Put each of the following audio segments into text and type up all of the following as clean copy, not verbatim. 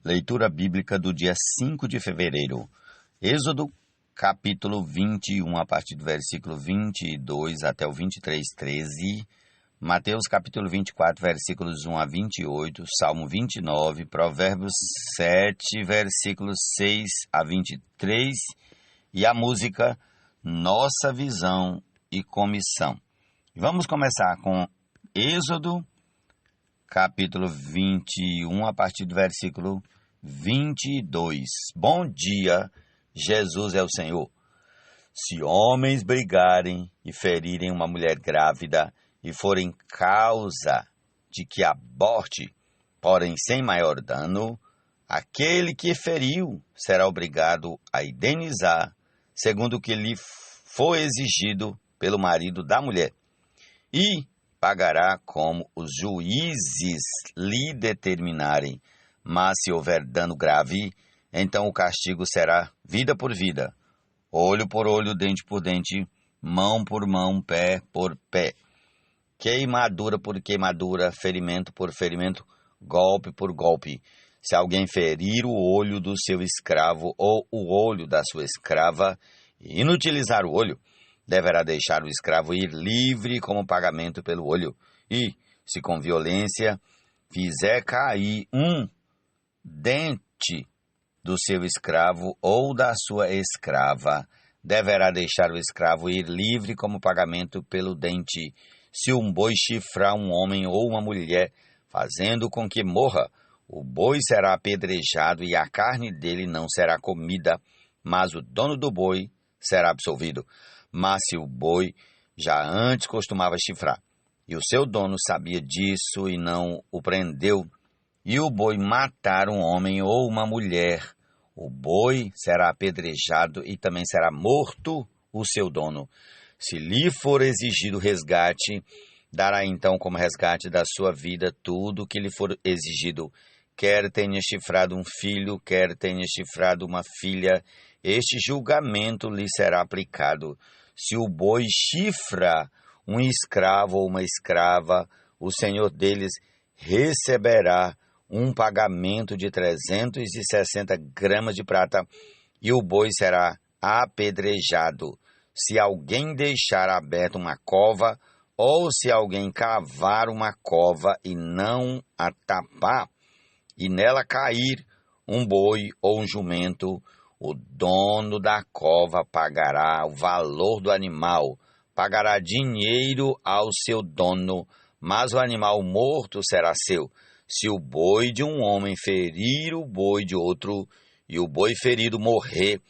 Leitura bíblica do dia 5 de fevereiro. Êxodo, capítulo 21, a partir do versículo 22 até o 23:13. Mateus, capítulo 24, versículos 1 a 28. Salmo 29. Provérbios 7, versículos 6 a 23. E a música Nossa Visão e Comissão. Vamos começar com Êxodo, capítulo 21, a partir do versículo 22. Bom dia, Jesus é o Senhor. Se homens brigarem e ferirem uma mulher grávida e forem causa de que aborte, porém sem maior dano, aquele que feriu será obrigado a indenizar, segundo o que lhe for exigido pelo marido da mulher, e pagará como os juízes lhe determinarem. Mas se houver dano grave, então o castigo será vida por vida, olho por olho, dente por dente, mão por mão, pé por pé, queimadura por queimadura, ferimento por ferimento, golpe por golpe. Se alguém ferir o olho do seu escravo ou o olho da sua escrava e inutilizar o olho, deverá deixar o escravo ir livre como pagamento pelo olho. E, se com violência fizer cair um dente do seu escravo ou da sua escrava, deverá deixar o escravo ir livre como pagamento pelo dente. Se um boi chifrar um homem ou uma mulher, fazendo com que morra, o boi será apedrejado e a carne dele não será comida, mas o dono do boi será absolvido. Mas se o boi já antes costumava chifrar, e o seu dono sabia disso e não o prendeu, e o boi matar um homem ou uma mulher, o boi será apedrejado e também será morto o seu dono. Se lhe for exigido resgate, dará então como resgate da sua vida tudo o que lhe for exigido. Quer tenha chifrado um filho, quer tenha chifrado uma filha, este julgamento lhe será aplicado. Se o boi chifra um escravo ou uma escrava, o senhor deles receberá um pagamento de 360 gramas de prata, e o boi será apedrejado. Se alguém deixar aberta uma cova, ou se alguém cavar uma cova e não a tapar, e nela cair um boi ou um jumento, o dono da cova pagará o valor do animal, pagará dinheiro ao seu dono, mas o animal morto será seu. Se o boi de um homem ferir o boi de outro, e o boi ferido morrer,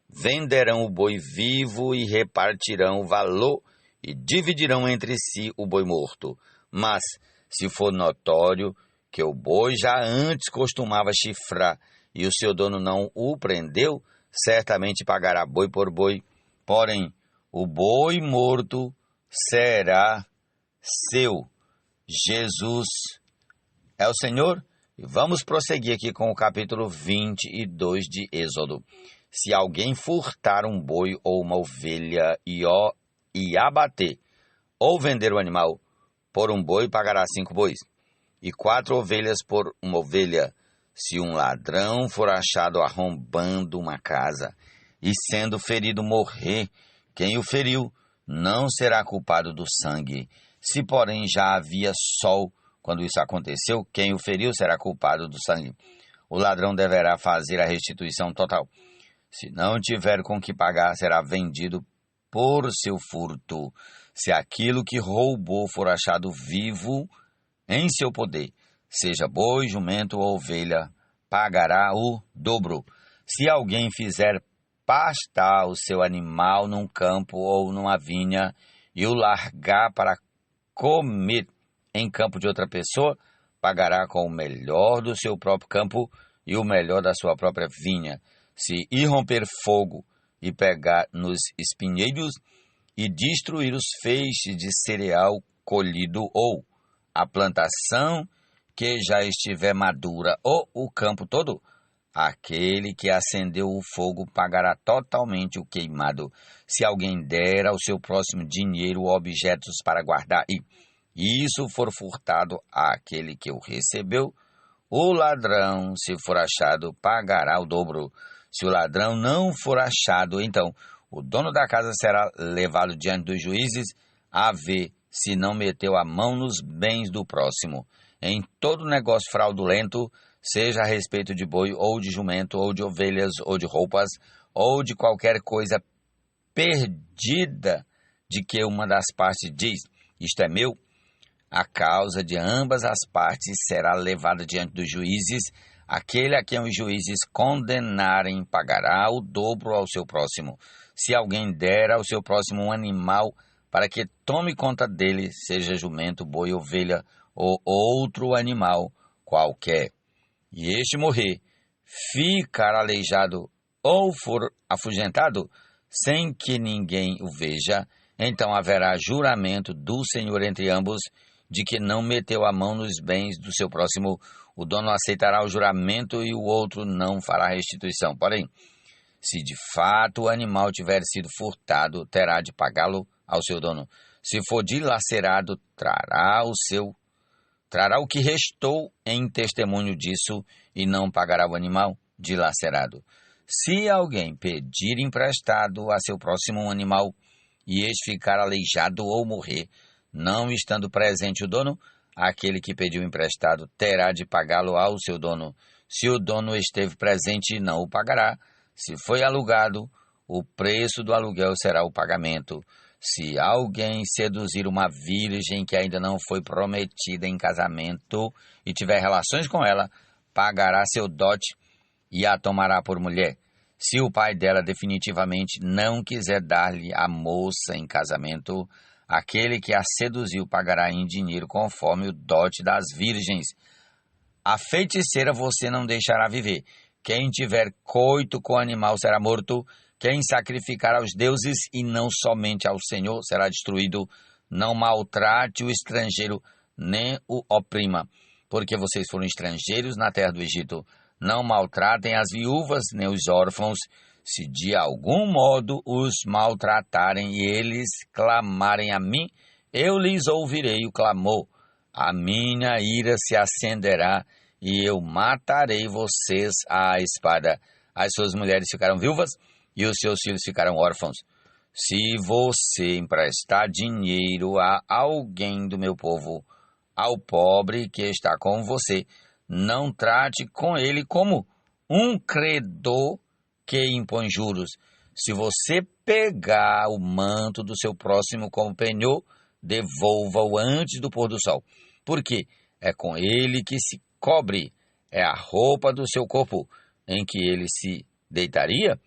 venderão o boi vivo e repartirão o valor, e dividirão entre si o boi morto. Mas, se for notório que o boi já antes costumava chifrar, e o seu dono não o prendeu, certamente pagará boi por boi. Porém, o boi morto será seu. Jesus é o Senhor. E vamos prosseguir aqui com o capítulo 22 de Êxodo. Se alguém furtar um boi ou uma ovelha e abater, ou vender o animal, por um boi pagará 5 bois, e 4 ovelhas por uma ovelha. Se um ladrão for achado arrombando uma casa, e sendo ferido morrer, quem o feriu não será culpado do sangue. Se, porém, já havia sol quando isso aconteceu, quem o feriu será culpado do sangue. O ladrão deverá fazer a restituição total. Se não tiver com que pagar, será vendido por seu furto. Se aquilo que roubou for achado vivo em seu poder, seja boi, jumento ou ovelha, pagará o dobro. Se alguém fizer pastar o seu animal num campo ou numa vinha e o largar para comer em campo de outra pessoa, pagará com o melhor do seu próprio campo e o melhor da sua própria vinha. Se irromper fogo e pegar nos espinheiros e destruir os feixes de cereal colhido ou a plantação que já estiver madura ou o campo todo, aquele que acendeu o fogo pagará totalmente o queimado. Se alguém der ao seu próximo dinheiro ou objetos para guardar e isso for furtado àquele que o recebeu, O ladrão, se for achado, pagará o dobro. Se o ladrão não for achado, então o dono da casa será levado diante dos juízes a ver se não meteu a mão nos bens do próximo. Em todo negócio fraudulento, seja a respeito de boi, ou de jumento, ou de ovelhas, ou de roupas, ou de qualquer coisa perdida de que uma das partes diz, isto é meu, a causa de ambas as partes será levada diante dos juízes. Aquele a quem os juízes condenarem pagará o dobro ao seu próximo. Se alguém der ao seu próximo um animal para que tome conta dele, seja jumento, boi, ovelha ou outro animal qualquer, e este morrer, ficar aleijado ou for afugentado, sem que ninguém o veja, então haverá juramento do Senhor entre ambos, de que não meteu a mão nos bens do seu próximo. O dono aceitará o juramento e o outro não fará restituição. Porém, se de fato o animal tiver sido furtado, terá de pagá-lo ao seu dono. Se for dilacerado, trará o que restou em testemunho disso e não pagará o animal dilacerado. Se alguém pedir emprestado a seu próximo um animal e este ficar aleijado ou morrer, não estando presente o dono, aquele que pediu emprestado terá de pagá-lo ao seu dono. Se o dono esteve presente, não o pagará. Se foi alugado, o preço do aluguel será o pagamento. Se alguém seduzir uma virgem que ainda não foi prometida em casamento e tiver relações com ela, pagará seu dote e a tomará por mulher. Se o pai dela definitivamente não quiser dar-lhe a moça em casamento, aquele que a seduziu pagará em dinheiro conforme o dote das virgens. A feiticeira você não deixará viver. Quem tiver coito com o animal será morto. Quem sacrificar aos deuses e não somente ao Senhor será destruído. Não maltrate o estrangeiro, nem o oprima, porque vocês foram estrangeiros na terra do Egito. Não maltratem as viúvas nem os órfãos. Se de algum modo os maltratarem e eles clamarem a mim, eu lhes ouvirei o clamor. A minha ira se acenderá e eu matarei vocês à espada. As suas mulheres ficarão viúvas e os seus filhos ficarão órfãos. Se você emprestar dinheiro a alguém do meu povo, ao pobre que está com você, não trate com ele como um credor que impõe juros. Se você pegar o manto do seu próximo como penhor, devolva-o antes do pôr do sol, porque é com ele que se cobre, é a roupa do seu corpo, em que ele se deitaria.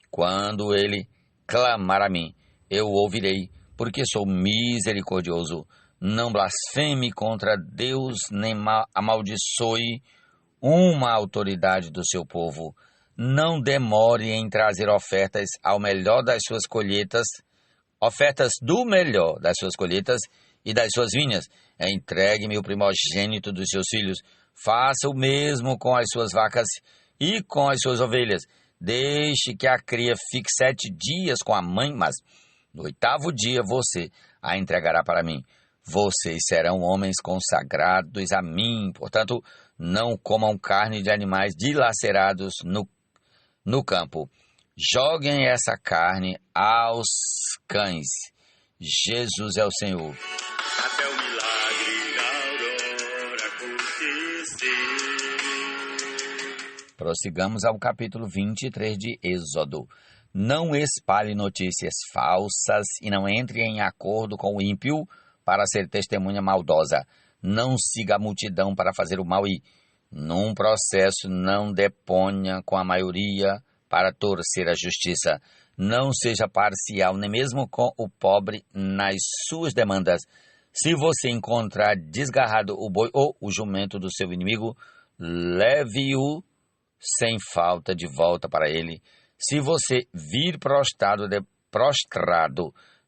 Quando ele clamar a mim, eu o ouvirei, porque sou misericordioso. Não blasfeme contra Deus, nem amaldiçoe uma autoridade do seu povo. Não demore em trazer ofertas ao melhor das suas colheitas, ofertas do melhor das suas colheitas e das suas vinhas. Entregue-me o primogênito dos seus filhos. Faça o mesmo com as suas vacas e com as suas ovelhas. Deixe que a cria fique 7 dias com a mãe, mas no 8º dia você a entregará para mim. Vocês serão homens consagrados a mim, portanto, não comam carne de animais dilacerados no campo. Joguem essa carne aos cães. Jesus é o Senhor. Até o milagre da aurora acontecer. Prossigamos ao capítulo 23 de Êxodo. Não espalhe notícias falsas e não entre em acordo com o ímpio para ser testemunha maldosa. Não siga a multidão para fazer o mal e, num processo, não deponha com a maioria para torcer a justiça. Não seja parcial, nem mesmo com o pobre nas suas demandas. Se você encontrar desgarrado o boi ou o jumento do seu inimigo, leve-o sem falta de volta para ele. Se você vir prostrado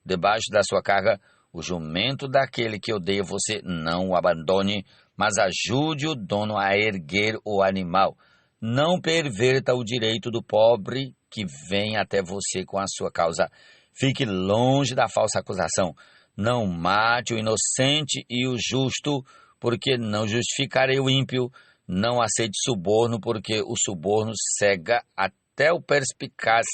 debaixo da sua carga, o jumento daquele que odeia você, não o abandone, mas ajude o dono a erguer o animal. Não perverta o direito do pobre que vem até você com a sua causa. Fique longe da falsa acusação. Não mate o inocente e o justo, porque não justificarei o ímpio, Não aceite suborno, porque o suborno cega até o perspicaz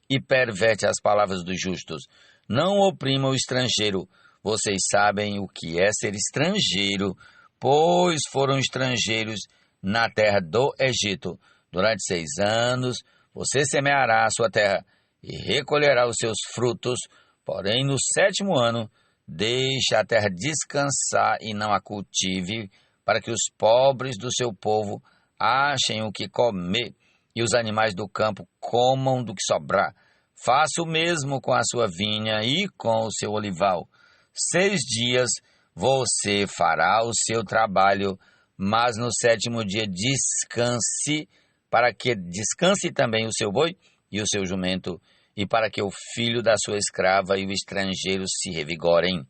e perverte as palavras dos justos. Não oprima o estrangeiro. Vocês sabem o que é ser estrangeiro, pois foram estrangeiros na terra do Egito. Durante 6 anos, você semeará a sua terra e recolherá os seus frutos, porém no 7º ano, deixe a terra descansar e não a cultive, para que os pobres do seu povo achem o que comer e os animais do campo comam do que sobrar. Faça o mesmo com a sua vinha e com o seu olival. 6 dias você fará o seu trabalho, mas no 7º dia descanse, para que descanse também o seu boi e o seu jumento, e para que o filho da sua escrava e o estrangeiro se revigorem.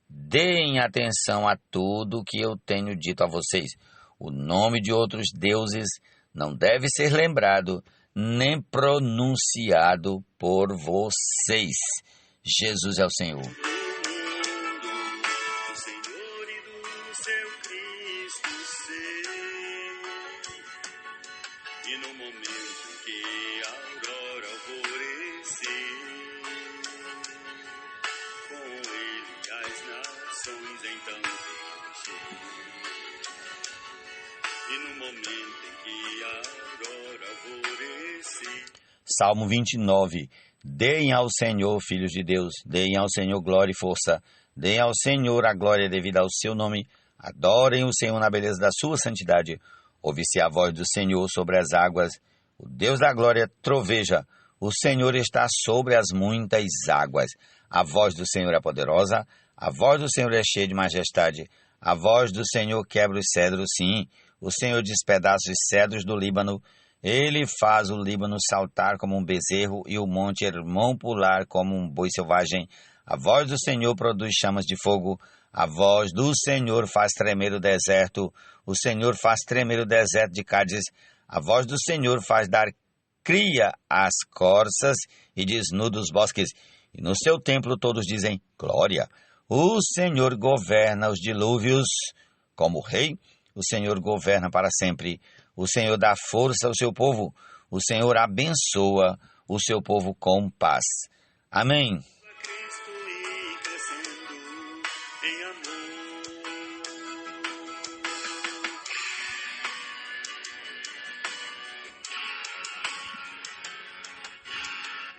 Deem atenção a tudo o que eu tenho dito a vocês. O nome de outros deuses não deve ser lembrado, nem pronunciado por vocês. Jesus é o Senhor. Do Senhor e do seu Cristo ser. E no momento em que a aurora alvorecer, com ele as nações então e no momento em que a aurora alvorecer. Salmo 29. Deem ao Senhor, filhos de Deus, deem ao Senhor glória e força, deem ao Senhor a glória devida ao seu nome, adorem o Senhor na beleza da sua santidade. Ouve-se a voz do Senhor sobre as águas, o Deus da glória troveja, o Senhor está sobre as muitas águas. A voz do Senhor é poderosa, a voz do Senhor é cheia de majestade, a voz do Senhor quebra os cedros, sim, o Senhor despedaça os cedros do Líbano. Ele faz o Líbano saltar como um bezerro e o monte Hermon pular como um boi selvagem. A voz do Senhor produz chamas de fogo. A voz do Senhor faz tremer o deserto. O Senhor faz tremer o deserto de Cádiz. A voz do Senhor faz dar cria às corças e desnuda os bosques. E no seu templo todos dizem glória. O Senhor governa os dilúvios como rei. O Senhor governa para sempre. O Senhor dá força ao seu povo. O Senhor abençoa o seu povo com paz. Amém. Cristo e crescendo em amor.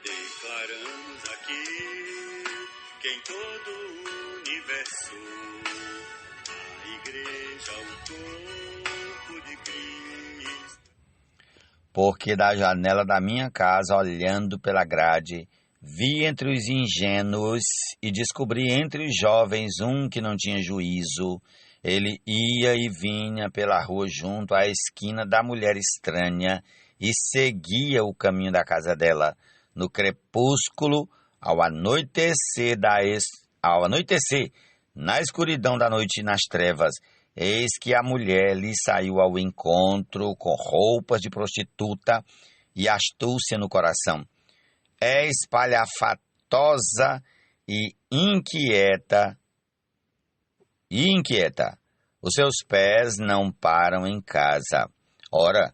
Declaramos aqui que em todo o universo a igreja, o corpo de Cristo. Porque da janela da minha casa, olhando pela grade, vi entre os ingênuos e descobri entre os jovens um que não tinha juízo. Ele ia e vinha pela rua junto à esquina da mulher estranha e seguia o caminho da casa dela. No crepúsculo, ao anoitecer, na escuridão da noite e nas trevas, eis que a mulher lhe saiu ao encontro com roupas de prostituta e astúcia no coração. É espalhafatosa e inquieta. Os seus pés não param em casa. Ora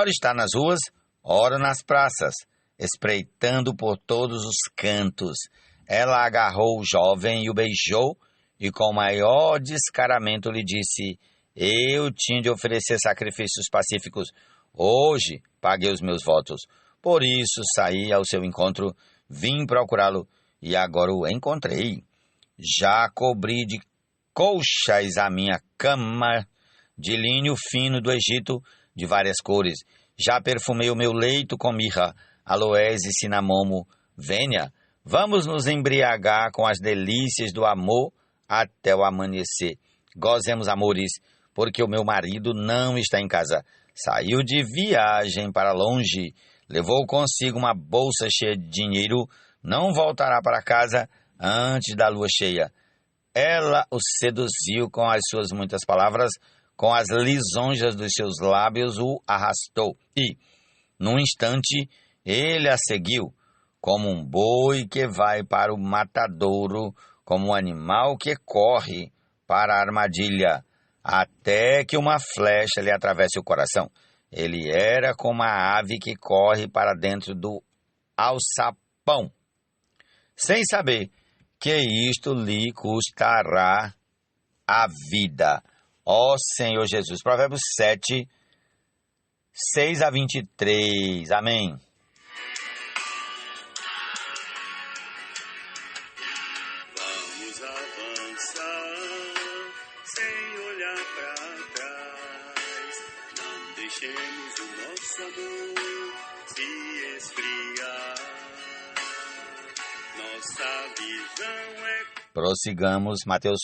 está nas ruas, ora nas praças, espreitando por todos os cantos. Ela agarrou o jovem e o beijou, e com maior descaramento lhe disse: eu tinha de oferecer sacrifícios pacíficos. Hoje paguei os meus votos. Por isso saí ao seu encontro, vim procurá-lo, e agora o encontrei. Já cobri de colchas a minha cama, de linho fino do Egito, de várias cores. Já perfumei o meu leito com mirra, aloés e cinamomo. Venha, vamos nos embriagar com as delícias do amor até o amanhecer. Gozemos, amores, porque o meu marido não está em casa. Saiu de viagem para longe, levou consigo uma bolsa cheia de dinheiro, não voltará para casa antes da lua cheia. Ela o seduziu com as suas muitas palavras, com as lisonjas dos seus lábios o arrastou. E, num instante, ele a seguiu, como um boi que vai para o matadouro, como um animal que corre para a armadilha. até que uma flecha lhe atravesse o coração. Ele era como a ave que corre para dentro do alçapão, sem saber que isto lhe custará a vida. Ó Senhor Jesus. Provérbios 7, 6 a 23. Amém. Vamos avançar sem olhar para trás. Não deixemos o nosso amor se esfriar. Nossa visão é Prossigamos, Mateus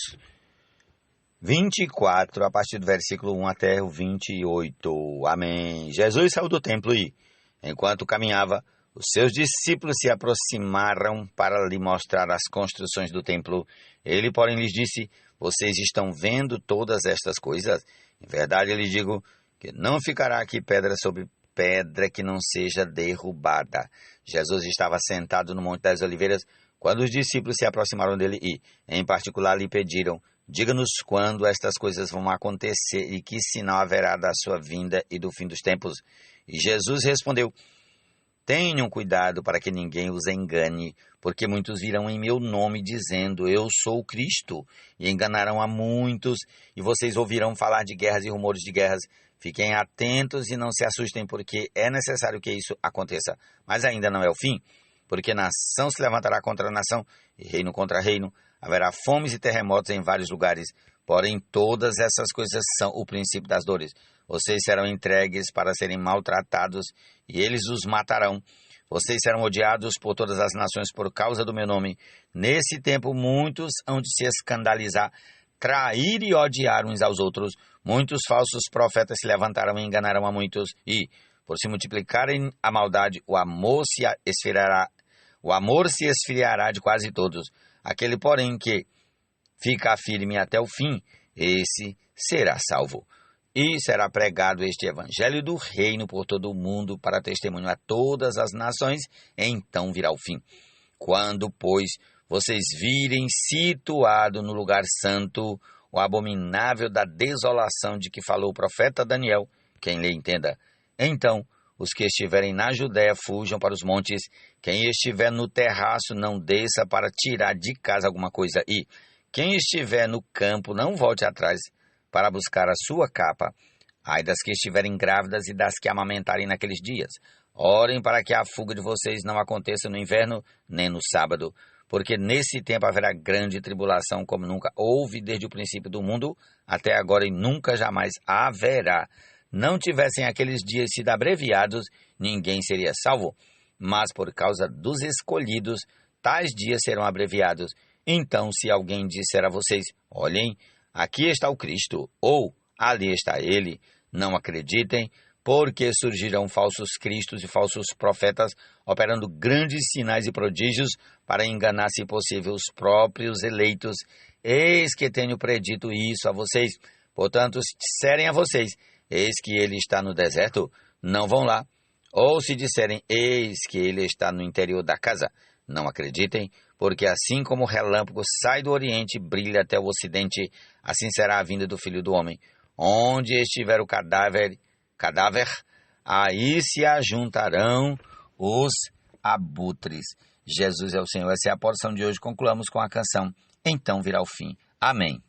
24, a partir do versículo 1 até o 28. Amém. Jesus saiu do templo e, enquanto caminhava, os seus discípulos se aproximaram para lhe mostrar as construções do templo. Ele, porém, lhes disse: vocês estão vendo todas estas coisas? Em verdade, eu lhes digo que não ficará aqui pedra sobre pedra que não seja derrubada. Jesus estava sentado no Monte das Oliveiras quando os discípulos se aproximaram dele e, em particular, lhe pediram: diga-nos quando estas coisas vão acontecer e que sinal haverá da sua vinda e do fim dos tempos. E Jesus respondeu: tenham cuidado para que ninguém os engane, porque muitos virão em meu nome dizendo: eu sou o Cristo, e enganarão a muitos, e vocês ouvirão falar de guerras e rumores de guerras. Fiquem atentos e não se assustem, porque é necessário que isso aconteça. Mas ainda não é o fim, porque nação se levantará contra nação, e reino contra reino. Haverá fomes e terremotos em vários lugares, porém todas essas coisas são o princípio das dores. Vocês serão entregues para serem maltratados, e eles os matarão. Vocês serão odiados por todas as nações por causa do meu nome. Nesse tempo muitos hão de se escandalizar, trair e odiar uns aos outros. Muitos falsos profetas se levantarão e enganarão a muitos, e, por se multiplicarem a maldade, o amor se esfriará de quase todos. Aquele, porém, que fica firme até o fim, esse será salvo. E será pregado este evangelho do reino por todo o mundo para testemunho a todas as nações, então virá o fim. Quando, pois, vocês virem situado no lugar santo o abominável da desolação de que falou o profeta Daniel, quem lhe entenda, então os que estiverem na Judéia fujam para os montes, quem estiver no terraço não desça para tirar de casa alguma coisa, e quem estiver no campo não volte atrás para buscar a sua capa. Ai das que estiverem grávidas e das que amamentarem naqueles dias. Orem para que a fuga de vocês não aconteça no inverno nem no sábado, porque nesse tempo haverá grande tribulação como nunca houve desde o princípio do mundo até agora e nunca jamais haverá. Não tivessem aqueles dias sido abreviados, ninguém seria salvo. Mas por causa dos escolhidos, tais dias serão abreviados. Então, se alguém disser a vocês: olhem, aqui está o Cristo, ou ali está ele, não acreditem, porque surgirão falsos cristos e falsos profetas, operando grandes sinais e prodígios para enganar, se possível, os próprios eleitos. Eis que tenho predito isso a vocês. Portanto, se disserem a vocês: eis que ele está no deserto, não vão lá. Ou se disserem: eis que ele está no interior da casa, não acreditem, porque assim como o relâmpago sai do oriente e brilha até o ocidente, assim será a vinda do Filho do Homem. Onde estiver o cadáver, aí se ajuntarão os abutres. Jesus é o Senhor. Essa é a porção de hoje. Concluamos com a canção Então Virá o Fim. Amém.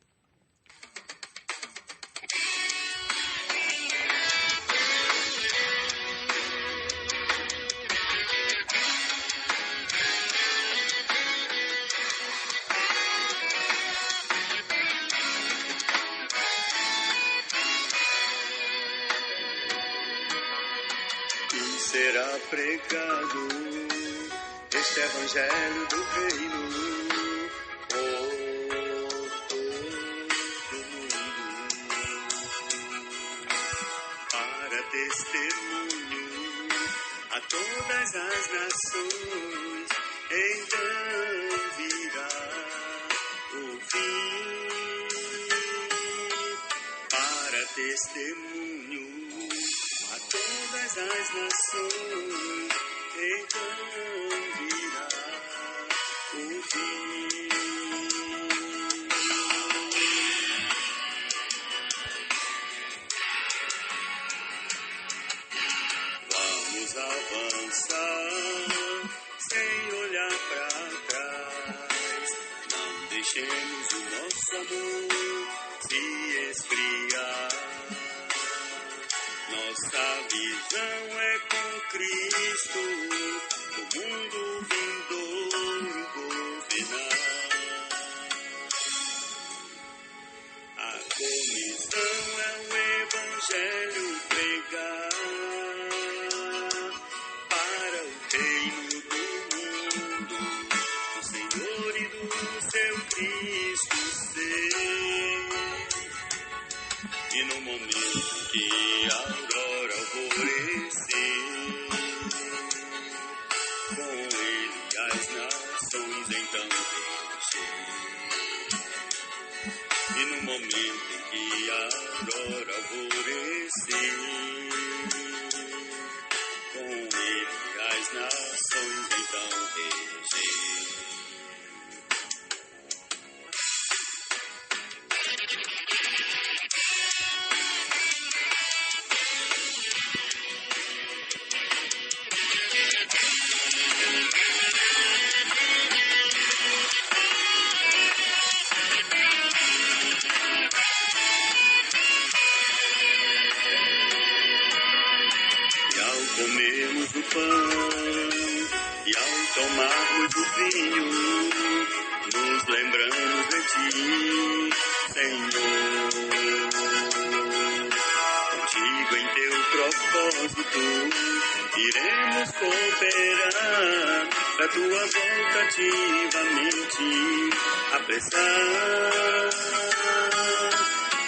E será pregado este evangelho do reino por todo mundo, para testemunho a todas as nações. Então virá o fim, para testemunho a todas as nações, então virá o fim. avançar sem olhar para trás. Não deixemos o nosso amor se esfriar. Nossa visão é com Cristo, o mundo vindouro governar. A comissão é o Evangelho pregar para o reino do mundo, do Senhor e do seu Cristo ser. E no momento que a aurora alvorecer, com ele as nações então encher. E no momento em que a aurora alvorecer, com ele as nações então encher. Comermos o pão e ao tomarmos o vinho, nos lembramos de Ti, Senhor. Contigo em Teu propósito iremos cooperar pra Tua volta ativamente apressar.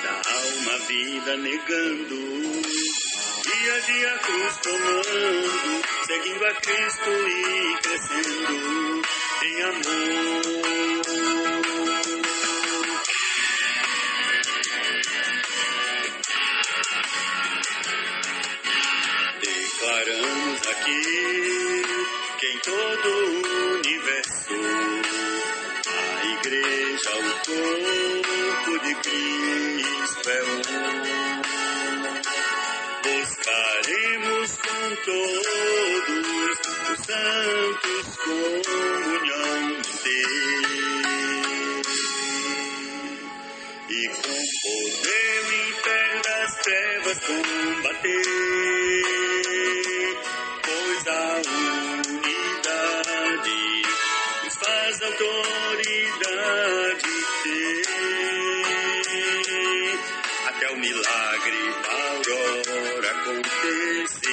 Da alma a vida negando, dia a dia cruz tomando, seguindo a Cristo e crescendo em amor. Declaramos aqui que em todo o universo a igreja, o corpo de Cristo é um. Buscaremos com todos os santos comunhão ter, e com poder o império das trevas combater, pois a unidade nos faz autoridade ter, até o milagre da aurora acontecer.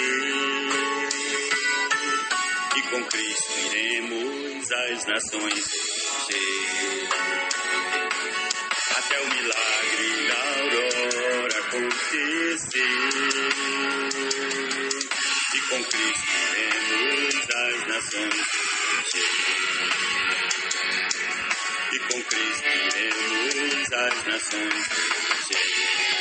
E com Cristo iremos as nações encher, até o milagre da aurora acontecer. E com Cristo iremos as nações encher, e com Cristo iremos as nações encher.